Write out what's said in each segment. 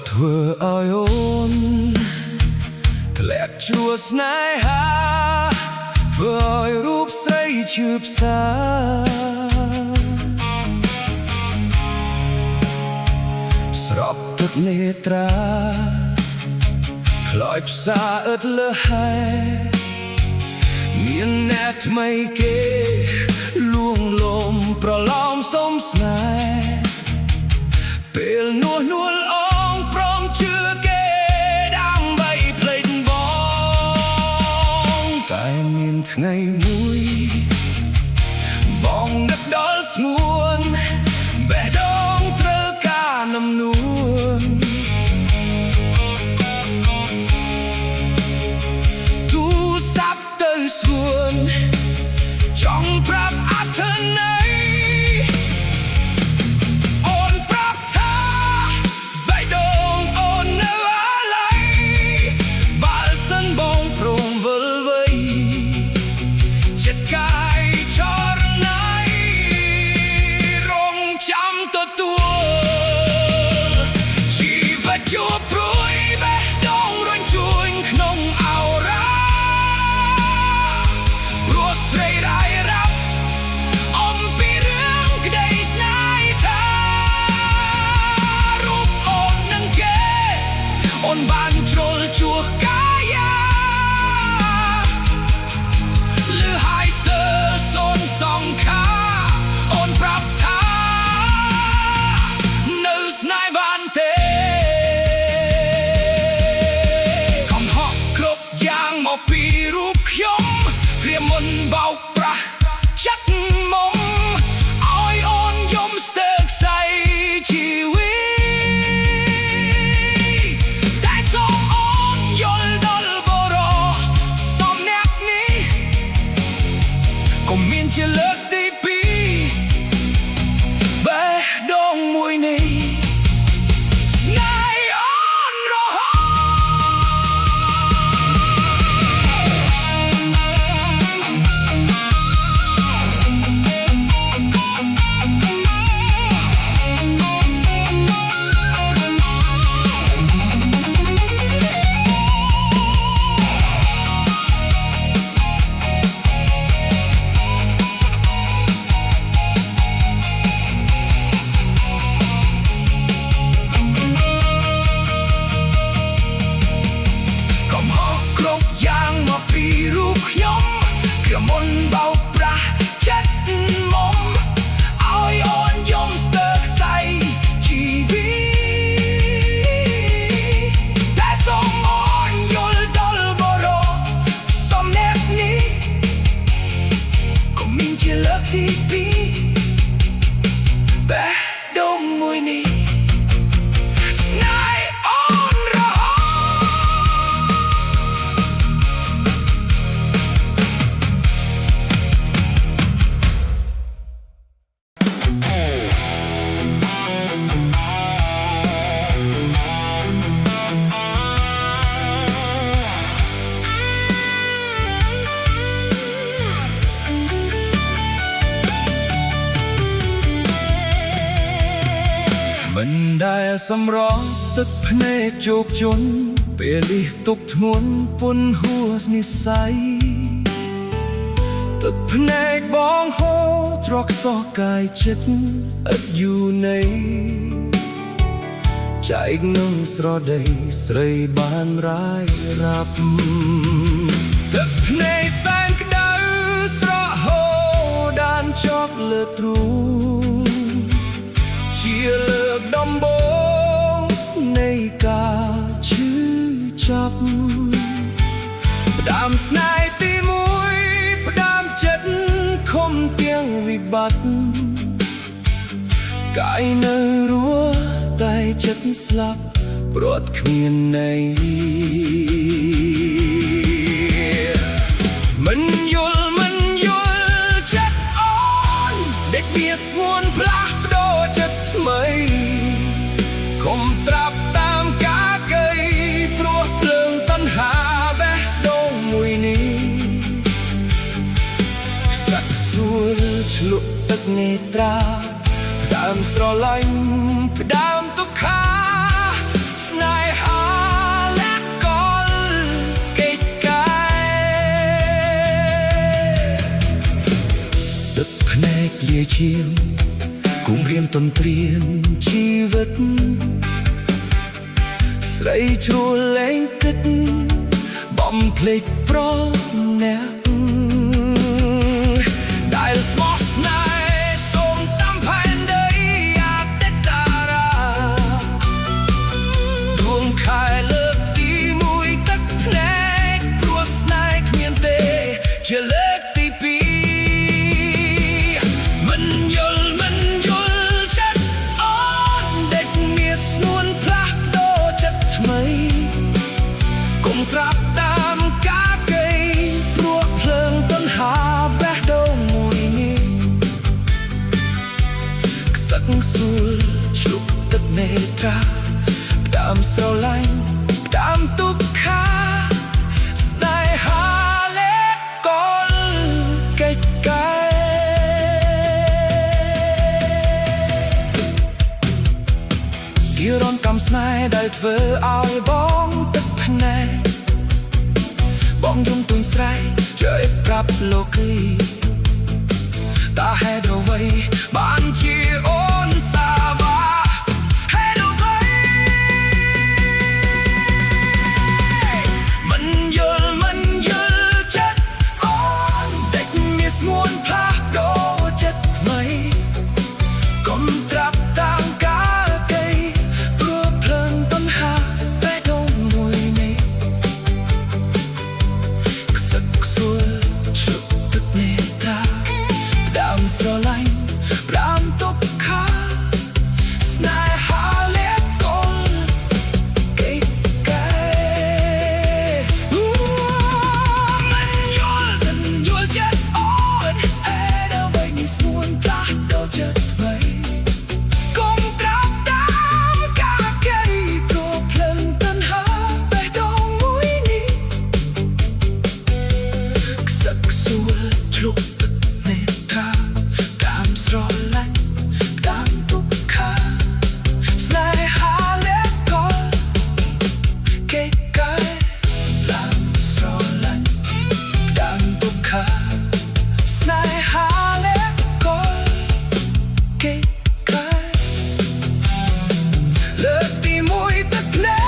ធ្វើឲ្យអូនធ្លាក់ជួស្នេហាធ្វើឲ្យរូបស្រីឈឺផ្សាស្របទឹកនេត្រាខ្លោចផ្សាអើតលះហែមានអ្នកថ្មីគេលួងលំប្រឡំសុំស្នេហ៍ពេលនួសនួលអងព្រមជឿគេដើម្បីភ្លេចបងតែមានថ្ងៃមួយបងនឹកដល់ស្ងួនបេះដូងត្រូវការនំនួនទូរស័ព្ទទៅស្ងួនចង់ប្រាប់អត្ថន័យជួបព្រួយបេះដូងរញជួញក្នុងអោរាព្រោះស្រីរាយរាប់អំពីរឿងក្តីស្នេហ៍ថារូបអូននឹងគេអូនបានជ្រុលជួសកាយាលឺហើយស្ទើរសូនសងខាអូនប្រាប់ថានៅស្នេហ៍បានទេមកពីរូបខ្ញុំព្រាមុនបោកប្រាស់ចាត់មុំឲ្យអូនយំស្ទើរខ្សែជីវិតតែសូមអូនយល់ដល់បរោះសំណាក់នេះក៏មានជាលើកទីពីរបេះដូងមួយនេះមុនបោកប្រាស់ចិត្តមុំឲ្យអូនយំស្ទើរខ្សែជីវិតតែសូមអូនយល់ដល់បរោះសំណាក់នេះក៏មានជាលើកទីពីរបេះដូងមួយនេះស្នេហ៍អូនរហូតមិនដែលសម្រស់ទឹកភ្នែកជោគជន់ពេលលិះទុកធ្ងន់ពុនហួសនិស្ស័យទឹកភ្នែកបងហូរច្រកសោះកាយចិត្តឥតយូរនៃចែកនឹងស្រដីស្រីបានរាយរាប់ទឹកភ្នែកសែនក្តៅស្រក់ហូរដានជាប់លើទ្រូងជាលើកដំបូងនៃការឈឺចាប់ផ្ដាំស្នេហ៍ទីមួយផ្ដាំចិត្តខំទាំងវិបត្តិកាយនៅរស់តែចិត្តស្លាប់ព្រាត់គ្មានន័យមិនយល់ចិត្តអូនដេកវាស្ងួនផ្លាស់ប្ដូរចិត្តថ្មីកុំត្រាប់តាមការកៃព្រោះភ្លើងតណ្ហាបេះដូងមួយនេះសាក់សួរឆ្លុះទឹកនេត្រាផ្ដើមស្រឡាញ់ផ្ដើមទុក្ខាស្ ទន្ទ្រានជីវិតស្រីជ្រួលលែងគិតបំភ្លេចប្រអ្នកដែលស្មោះស្នេហ៍សូមតាមផែនដីអាទិត្យតារាដួងខែលើកទីមួយទឹកភ្នែកព្រោះស្នេហ៍គ្មានទេជាលើកទីពីរមិនយល់ចិត្តអូនដេកមានស្នួនផ្លាស់ប្ដូរចិត្តថ្មីកុំត្រាប់តាមការកេរព្រោះភ្លើងតណ្ហាបេះដូងមួយនេះខ្សឹកសួលជ្លុកទឹកនេត្រាផ្ដាំស្រឡាញ់ផ្ដាំទុក្ខាស្នេហាលេបកលកិច្ចការទីរនកំស្នេហ៍ដែលធ្វើឲ្យបងទឹកភ្នែកបងយំទួញស្រែកជួយប្រាប់លោកីតើហេតុអ្វីបានជាអូនសាវ៉ាហេតុអ្វីមិនយល់ចិត្តអូនដេកមានស្ងួនផ្លាស់ប្ដូរចិត្តថ្មីកុំត្រាប់តាមការកេរព្រោះភ្លើងតណ្ហាបេះដូងមួយនេះខ្សឹកខ្សួលជ្លុកទឹកនេត្រាផ្ដាំស្រឡាញ់ផ្ដាំទុក្ខាស្នេហាលេបកលកិច្ចការមិនយល់ចិត្តអូនហេតុអ្វីនេះស្ងួនផ្លាស់ប្ដូរចិត្តថ្មីកុំត្រាប់តាមការកេរព្រោះភ្លើងតណ្ហាបេះដូងមួយនេះខ្សឹកខ្សួលជ្លុកទឹកនេត្រាផ្ដាំស្រឡាញ់ផ្ដាំទុក្ខាស្នេហាលេបកលកិច្ចការផ្ដាំស្រឡាញ់ផ្ដាំទុក្ខាស្នេហាលេបកលកិច្ចការលើកទីមួយទឹកភ្នែ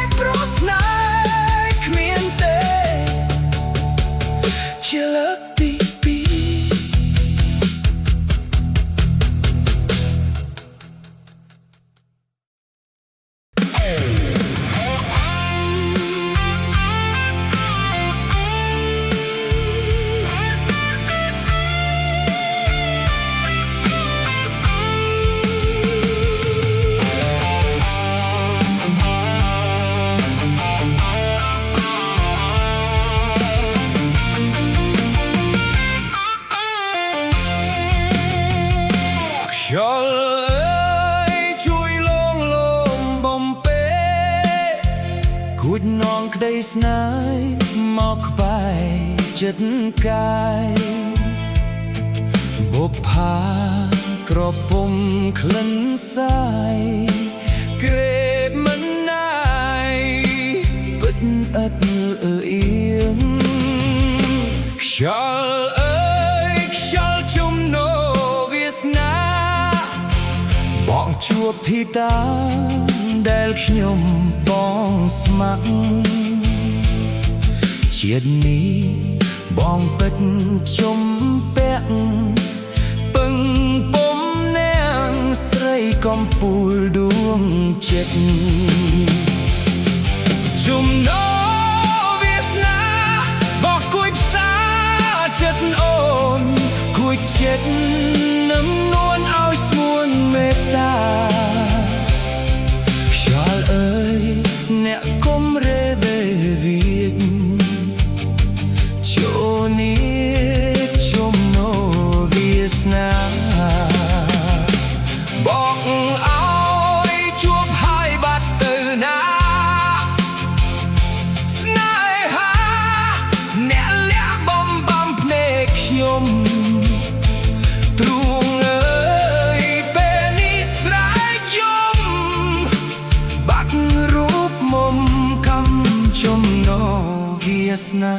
កព្រោះស្នេហ៍គ្មានទេជាលើកទីពីរខ្យល់អើយជួយលងបំពេគួចនងក្តីស្នេហ៍មកក្បែរចិត្តកាយបុប្ផាក្រពុំក្លិនសាយក្រេបមិនណាយពិតអត់អៀងខ្យល់អើយខ្យល់ជំនោវាសនាបងជួបទីតាដែលខ្ញុំបងស្ម័គ្រជាតិនេះបងពិតជំពាក់ពឹងពុំនាងស្រីកំពូលដួងចិត្តជំនោវាសនាบอกគួយផ្សារចិត្តអូនគួយចិត្តនឹងនួនឲ្យស្មួនមេត្តាខ្យល់អើយអ្នកកុំរេវេវាចចូលនេះជំនោវាសនាบอกឲ្យជួបហើយបាត់ទៅណាស្នេហាអ្នកលះបំភ្នែកខ្ញុំទ្រូងអើយពេលនេះស្រែកយំបាក់រូបមុំកំចំណោវាសនា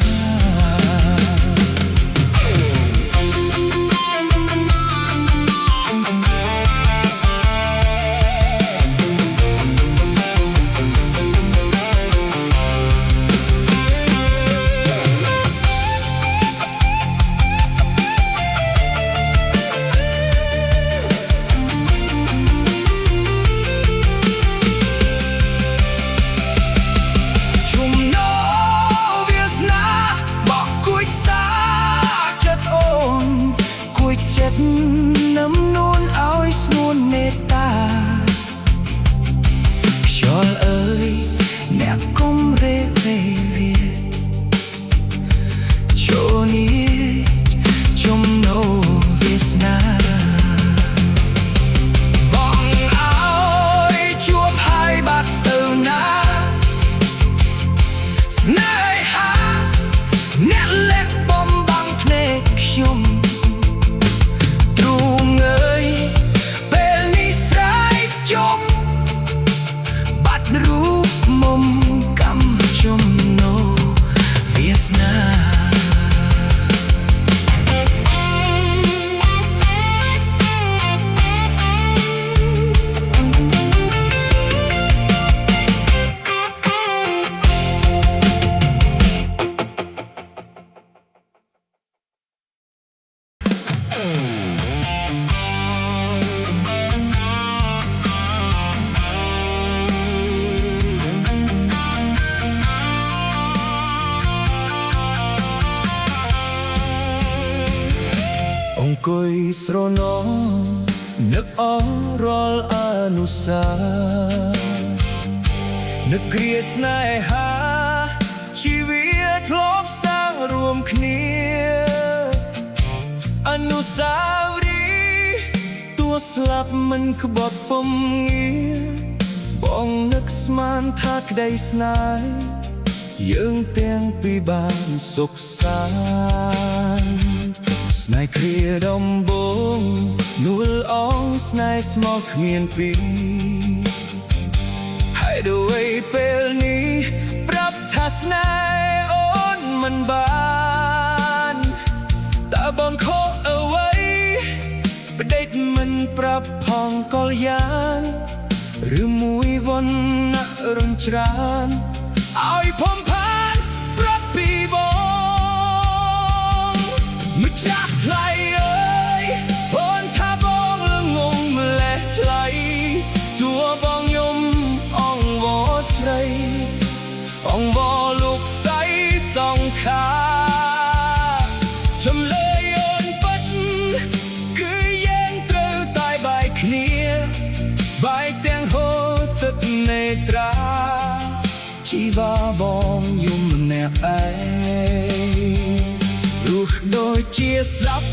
រូបមុំកម្មចំណូវាសនាអង្គុយស្រណងនឹកអងរាល់អនុស្សាវរីយ៍នឹកគ្រាស្នេហាជីវិតធ្លាប់សាងរួមគ្នាអនុស្សាវរីយ៍ទោះស្លាប់មិនក្បត់ពុំងាបងនឹកស្មានថាក្តីស្នេហ៍យើងទាំងពីរបានសុខសាន្តស្នេហ៍គ្រាដំបូងនួលអងស្នេហ៍ស្មោះគ្មានពីរហើយដោយពេលនេះប្រាប់ថាស្នេហ៍អូនមិនបានតើបងខកអ្វីប្ដេកមិនប្រាប់ផងកលយានឬមួយវណ្ណៈរំច្រានឲ្យភំផានប្រាប់ពីបងម្ចាស់ថ្លៃអើយអូនថាបងងងម្លេះថ្លៃតួបងយំអង្វរស្រីអង្វរលោកស្រីសងខាចំលើយអូនពិតគឺយើងត្រូវតែបែកគ្នាបែកទាំងហូរទឹកនេត្រាជីវ៉ាបងយំម្នាក់ឯងរស់ដូចជាស្លាប់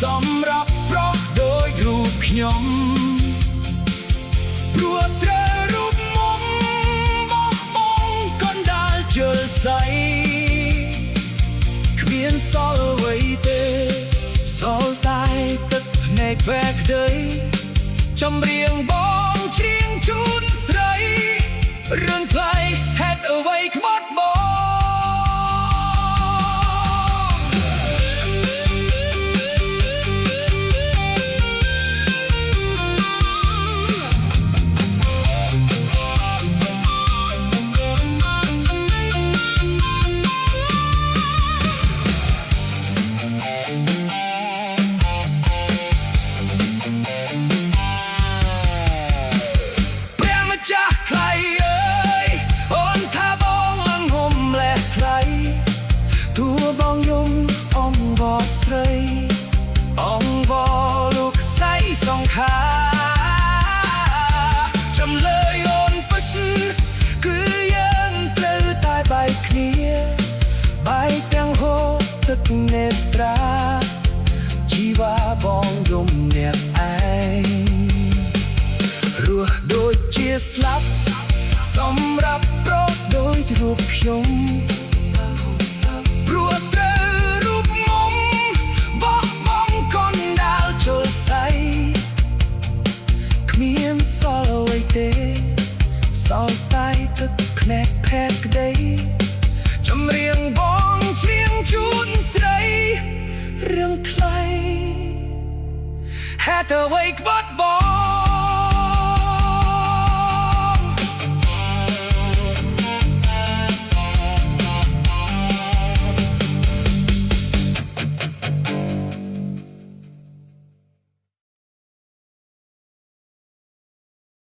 សម្រាប់ប្រុសដូចរូបខ្ញុំព្រោះត្រូវរូបមុំបោះបង់កណ្ដាលជលស័យគ្មានសល់អ្វីទេសល់តែទឹកភ្នែកវែកដីចម្រៀងបងច្រៀងជូនស្រីរឿងថ្លៃហេតុអ្វីក្បត់បងចំលើយអូនពិតគឺយើងត្រូវតែបែកគ្នាបែកទាំងហូរទឹកនេត្រាជីវ៉ាបងយំអ្នកឯងរស់ដូចជាស្លាប់សម្រាប់ប្រុសដូចរូបខ្ញុំព្រោះត្រូវរូបមុំបោះបង់កណ្ដាលជលស័យគ្មានសល់អ្វីទេសល់តែទឹកភ្នែកផែនក្តីចម្រៀងបងច្រៀងជូនស្រីរឿងថ្លៃហេតុអ្វីក្បត់បង